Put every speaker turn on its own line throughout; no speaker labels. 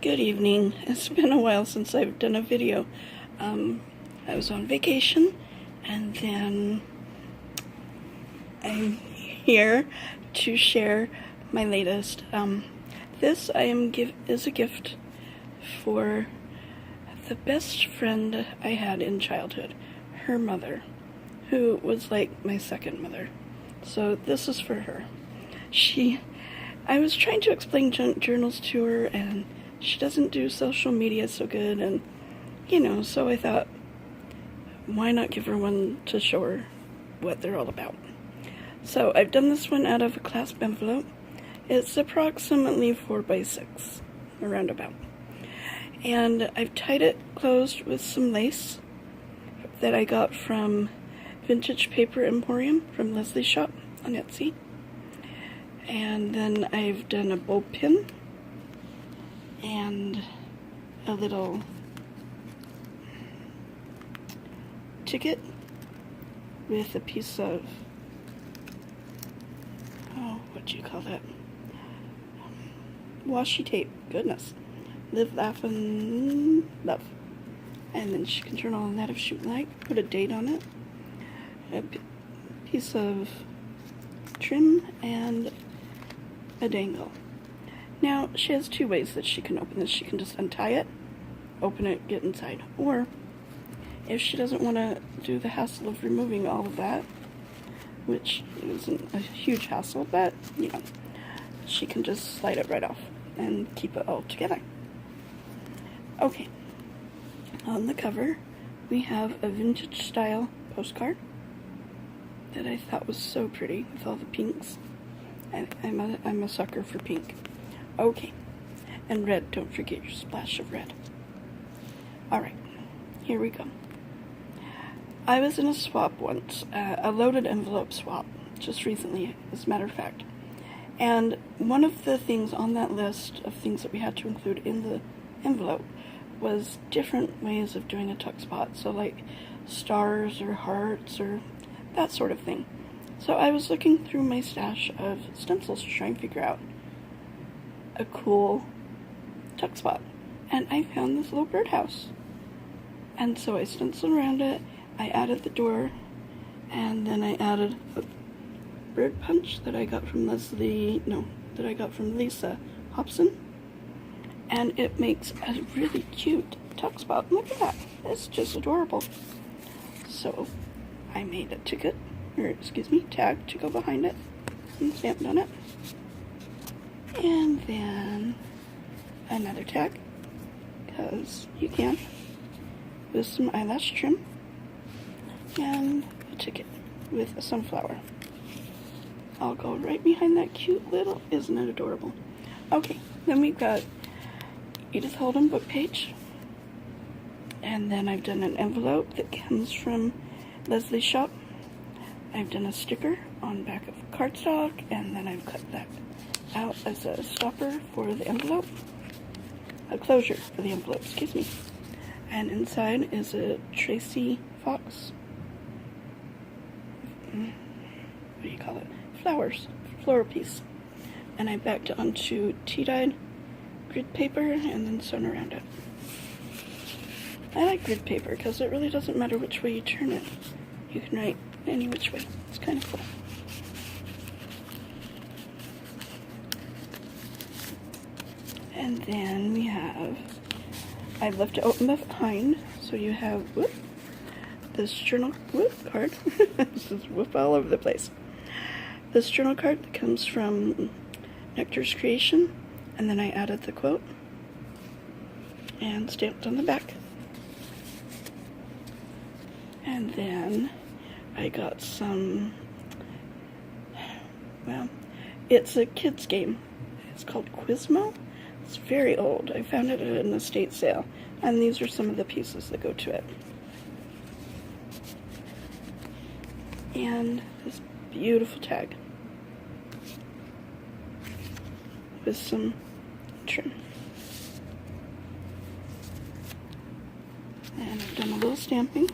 Good evening. It's been a while since I've done a video. I was on vacation, and then I'm here to share my latest. This is a gift for the best friend I had in childhood, her mother, who was like my second mother. So this is for her. I was trying to explain journals to her, and she doesn't do social media so good, and so I thought, why not give her one to show her what they're all about. So I've done this one out of a clasp envelope. It's approximately 4x6, around about. And I've tied it closed with some lace that I got from Vintage Paper Emporium from Leslie's shop on Etsy. And then I've done a bow pin and a little ticket with a piece of, what do you call that? Washi tape. Goodness. Live, laugh, and love. And then she can turn on that if she would like. Put a date on it. A piece of trim and a dangle. Now, she has two ways that she can open this. She can just untie it, open it, get inside. Or, if she doesn't want to do the hassle of removing all of that, which isn't a huge hassle, but, she can just slide it right off and keep it all together. Okay. On the cover, we have a vintage style postcard that I thought was so pretty with all the pinks. I'm a sucker for pink. Okay, and red, don't forget your splash of red. Alright, here we go. I was in a swap once, a loaded envelope swap, just recently, as a matter of fact. And one of the things on that list of things that we had to include in the envelope was different ways of doing a tuck spot, so like stars or hearts or that sort of thing. So I was looking through my stash of stencils to try and figure out a cool tuck spot, and I found this little birdhouse. And so I stenciled around it, I added the door, and then I added a bird punch that I got from Lisa Hobson, and it makes a really cute tuck spot. Look at that, it's just adorable. So I made a tag to go behind it and stamped on it. And then another tag, because you can, with some eyelash trim, and a ticket with a sunflower. I'll go right behind that cute little, isn't it adorable? Okay, then we've got Edith Holden book page, and then I've done an envelope that comes from Leslie's shop. I've done a sticker on back of cardstock, and then I've cut that out as a stopper for the envelope, a closure for the envelope, excuse me. And inside is a Tracy Fox, what do you call it, floral piece. And I backed it onto tea-dyed grid paper and then sewn around it. I like grid paper because it really doesn't matter which way you turn it. You can write any which way. It's kind of cool. And then we have, I left it open behind, so you have, this journal, card. This is all over the place. This journal card that comes from Nectar's Creation, and then I added the quote and stamped on the back. And then I got some, it's a kid's game. It's called Quizmo. It's very old. I found it at an estate sale, and these are some of the pieces that go to it. And this beautiful tag with some trim. And I've done a little stamping.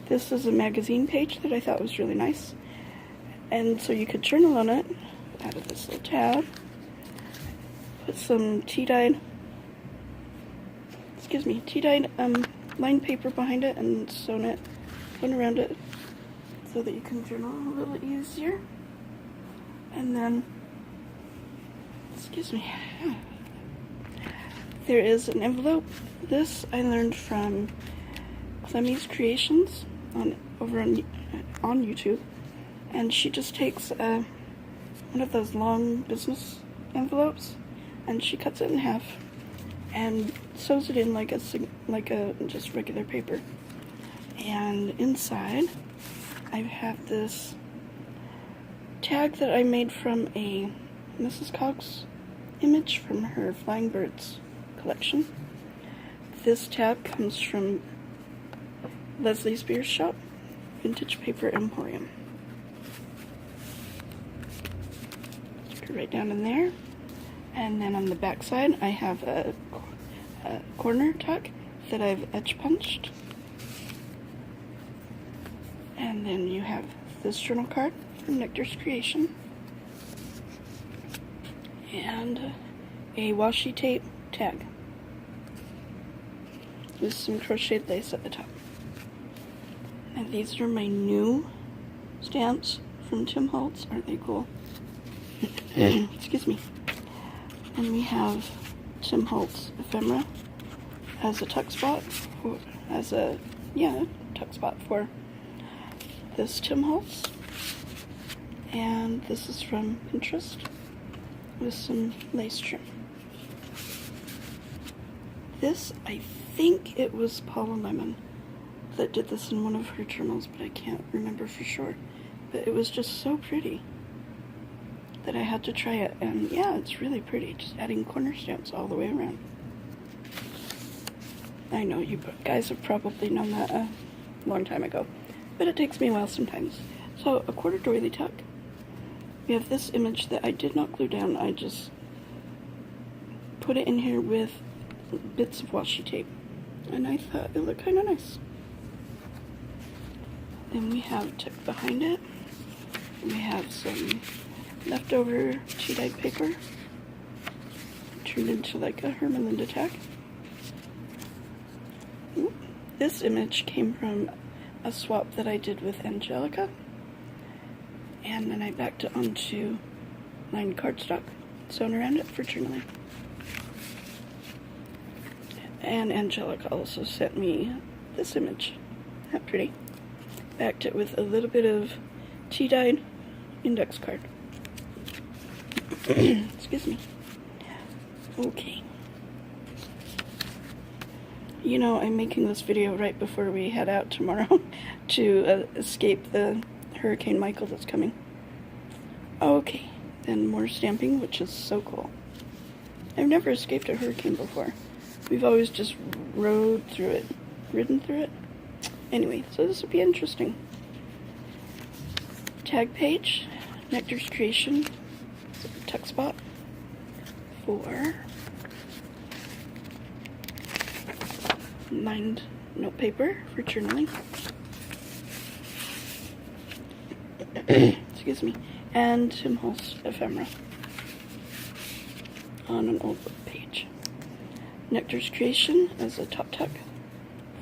This is a magazine page that I thought was really nice. And so you could journal on it out of this little tab. Put some tea-dyed excuse me, tea-dyed lined paper behind it and sewn around it so that you can journal a little easier. And then, excuse me, there is an envelope. This I learned from Clemmy's Creations over on YouTube, and she just takes one of those long business envelopes and she cuts it in half and sews it in like a just regular paper. And inside I have this tag that I made from a Mrs. Cox image from her Flying Birds collection. This tag comes from Leslie Spears shop, Vintage Paper Emporium. Stick it right down in there. And then on the back side I have a corner tuck that I've edge punched. And then you have this journal card from Nectar's Creation. And a washi tape tag with some crocheted lace at the top. And these are my new stamps from Tim Holtz. Aren't they cool? Excuse me. And we have Tim Holtz ephemera as a tuck spot, tuck spot for this Tim Holtz. And this is from Pinterest with some lace trim. This, I think it was Paula Lemon that did this in one of her journals, but I can't remember for sure. But it was just so pretty that I had to try it, and yeah, it's really pretty, just adding corner stamps all the way around. I know you guys have probably known that a long time ago, but it takes me a while sometimes. So, a quarter doily tuck. We have this image that I did not glue down, I just put it in here with bits of washi tape, and I thought it looked kind of nice. Then we have tucked behind it, we have some leftover tea-dyed paper turned into like a Herman Linda tag. Ooh. This image came from a swap that I did with Angelica, and then I backed it onto lined cardstock sewn around it for journaling. And Angelica also sent me this image. Not pretty. Backed it with a little bit of tea-dyed index card. Excuse me. Okay. You know, I'm making this video right before we head out tomorrow to escape the Hurricane Michael that's coming. Okay, then more stamping, which is so cool. I've never escaped a hurricane before. We've always just ridden through it. Anyway, so this will be interesting. Tag page, Nectar's Creation, tuck spot for lined note paper for journaling. Excuse me. And Tim Holtz ephemera on an old book page. Nectar's Creation as a top tuck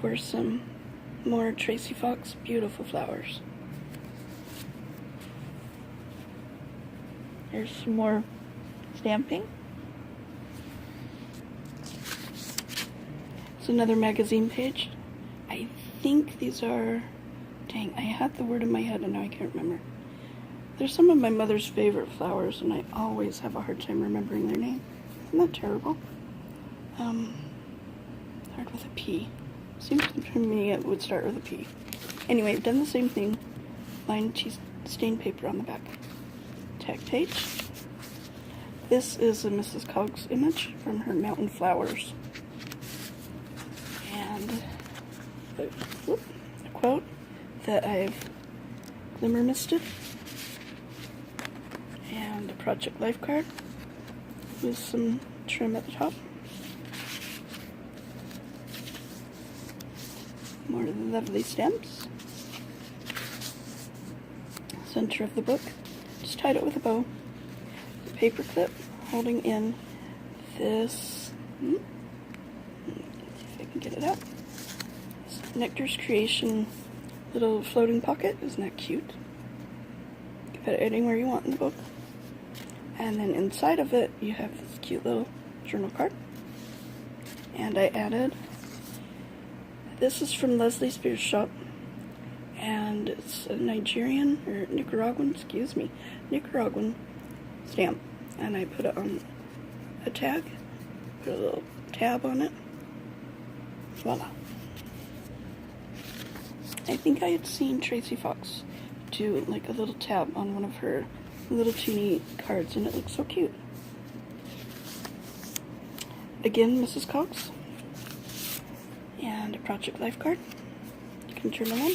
for some more Tracy Fox beautiful flowers. Here's some more stamping. It's another magazine page. I think these are, dang, I had the word in my head and now I can't remember. They're some of my mother's favorite flowers and I always have a hard time remembering their name. Isn't that terrible? Start with a P. Seems to me it would start with a P. Anyway, I've done the same thing. Lined stained paper on the back. Tag page. This is a Mrs. Cox image from her Mountain Flowers. And a quote that I've glimmer misted. And a Project Life card with some trim at the top. More lovely stamps. Center of the book. Just tied it with a bow. A paper clip holding in this. Let's see if I get it out. Nectar's Creation little floating pocket. Isn't that cute? You can put it anywhere you want in the book. And then inside of it, you have this cute little journal card. And I added, this is from Leslie Spears' shop. And it's a Nigerian, or Nicaraguan stamp. And I put it on a tag, put a little tab on it. Voila. I think I had seen Tracy Fox do like a little tab on one of her little teeny cards, and it looks so cute. Again, Mrs. Cox. And a Project Life card. You can turn them on.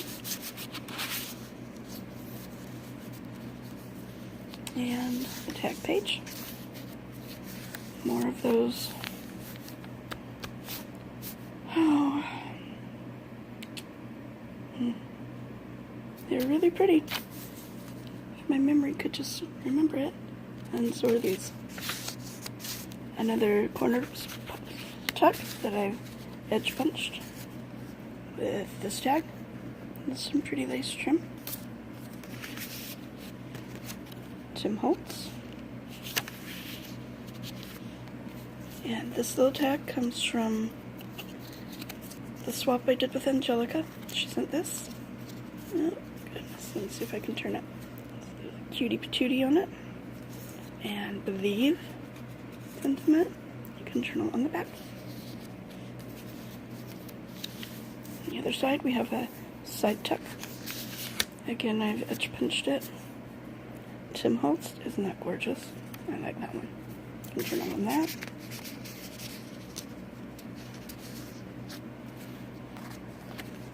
And a tag page. More of those. Oh. They're really pretty. If my memory could just remember it. And so are these. Another corner tuck that I've edge punched with this tag. And some pretty lace trim. Tim Holtz. And this little tag comes from the swap I did with Angelica. She sent this. Oh, goodness. Let me see if I can turn it. Cutie patootie on it. And Believe sentiment. You can turn it on the back. On the other side, we have a side tuck. Again, I've edge punched it. Tim Holtz, isn't that gorgeous? I like that one. You can turn on that.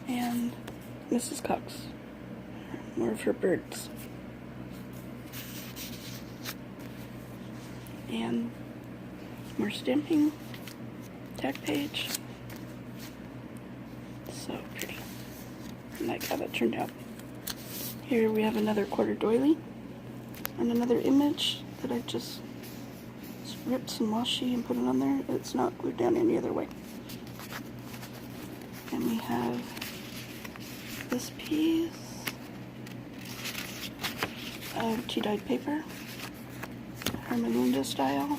And Mrs. Cox, more of her birds. And more stamping, tag page. So pretty. I like how that turned out. Here we have another quarter doily and another image that I just ripped some washi and put it on there. It's not glued down any other way. And we have this piece of tea-dyed paper, Herman Linda style.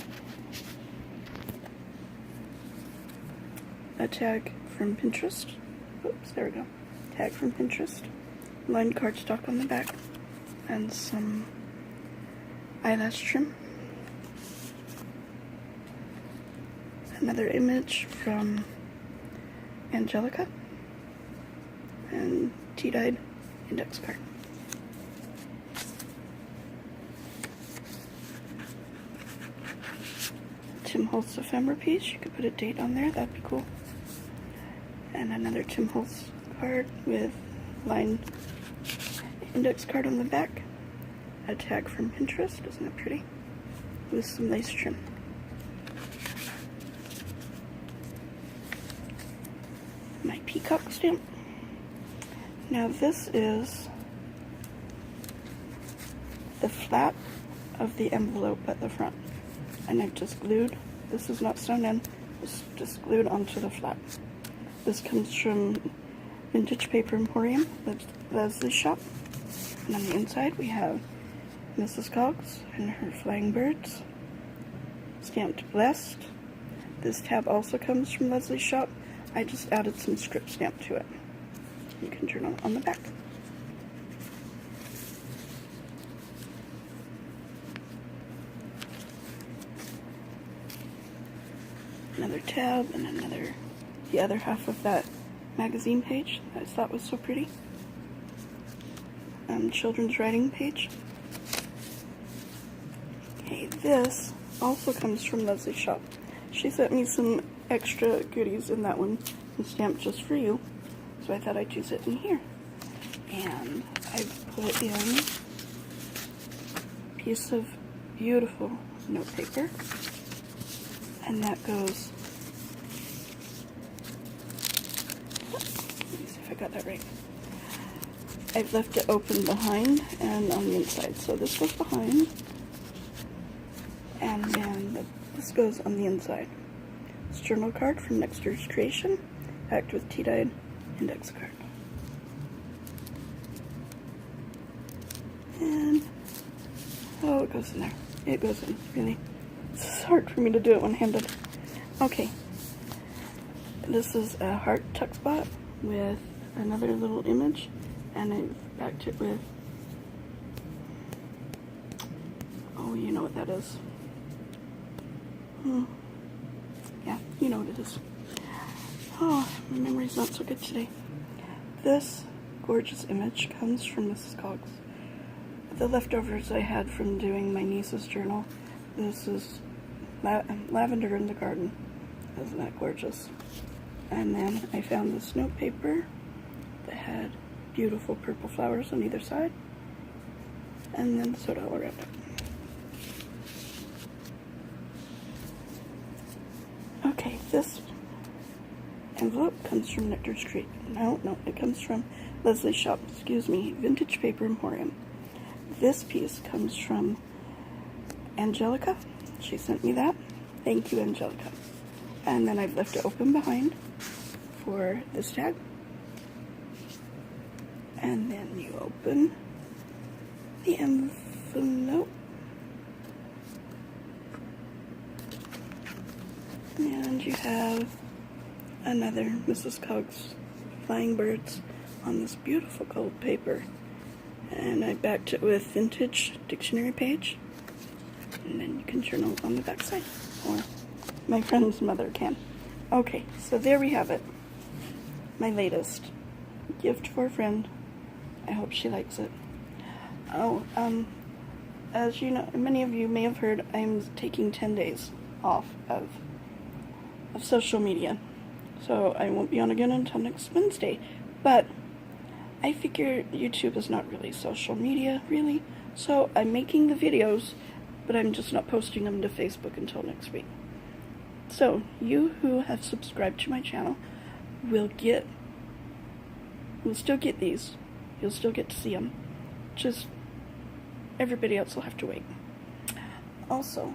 A tag from Pinterest. Oops, there we go. Tag from Pinterest. Lined cardstock on the back. And some eyelash trim. Another image from Angelica. And tea-dyed index card. Tim Holtz ephemera piece. You could put a date on there. That'd be cool. And another Tim Holtz card with lined index card on the back. A tag from Pinterest. Isn't that pretty? With some lace trim. My peacock stamp. Now this is the flap of the envelope at the front. And I've just glued, this is not sewn in, it's just glued onto the flap. This comes from Vintage Paper Emporium, that's Leslie's shop. And on the inside we have Mrs. Cox and her flying birds, stamped Blessed. This tab also comes from Leslie's shop. I just added some script stamp to it. You can turn on the back. Another tab and another, the other half of that magazine page that I thought was so pretty. Children's writing page. Okay, this also comes from Leslie's shop. She sent me some extra goodies in that one and stamped just for you. So I thought I'd use it in here. And I put in a piece of beautiful note paper. And that goes, let me see if I got that right. I've left it open behind and on the inside. So this goes behind. And then this goes on the inside. It's a journal card from Nectar's Creation. packed with tea-dyed index card. And, oh, it goes in there. It goes in, really. It's hard for me to do it one-handed. Okay. This is a heart tuck spot with another little image, and I've backed it with, oh, you know what that is. Yeah, you know what it is. Oh, my memory's not so good today. This gorgeous image comes from Mrs. Cogs. The leftovers I had from doing my niece's journal. This is lavender in the garden. Isn't that gorgeous? And then I found this note paper that had beautiful purple flowers on either side. And then soda all around it. Okay, this envelope comes from Nectar's Creek. No, it comes from Leslie Shop, Vintage Paper Emporium. This piece comes from Angelica. She sent me that. Thank you, Angelica. And then I've left it open behind for this tag. And then you open the envelope. And you have another Mrs. Cogs Flying Birds on this beautiful gold paper. And I backed it with vintage dictionary page. And then you can journal on the back side. Or my friend's mother can. Okay, so there we have it. My latest gift for a friend. I hope she likes it. Oh, as you know, many of you may have heard, I'm taking 10 days off of social media. So I won't be on again until next Wednesday. But I figure YouTube is not really social media, really. So I'm making the videos, but I'm just not posting them to Facebook until next week. So you who have subscribed to my channel will still get these. You'll still get to see them. Just everybody else will have to wait. Also,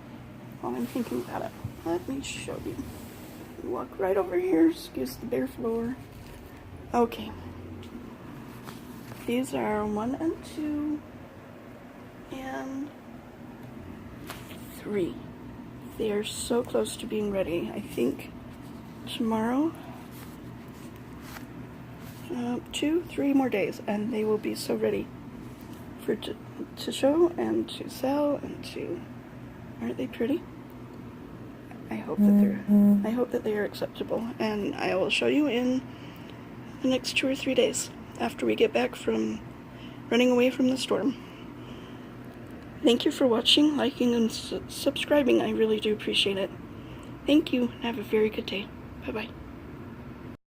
while I'm thinking about it, let me show you. Walk right over here, excuse the bare floor. Okay. These are 1 and 2 and 3. They are so close to being ready. I think tomorrow, 2-3 more days, and they will be so ready for to show and to sell and to. Aren't they pretty? I hope that they are acceptable, and I will show you in the next 2 or 3 days after we get back from running away from the storm. Thank you for watching, liking, and subscribing. I really do appreciate it. Thank you, and have a very good day. Bye-bye.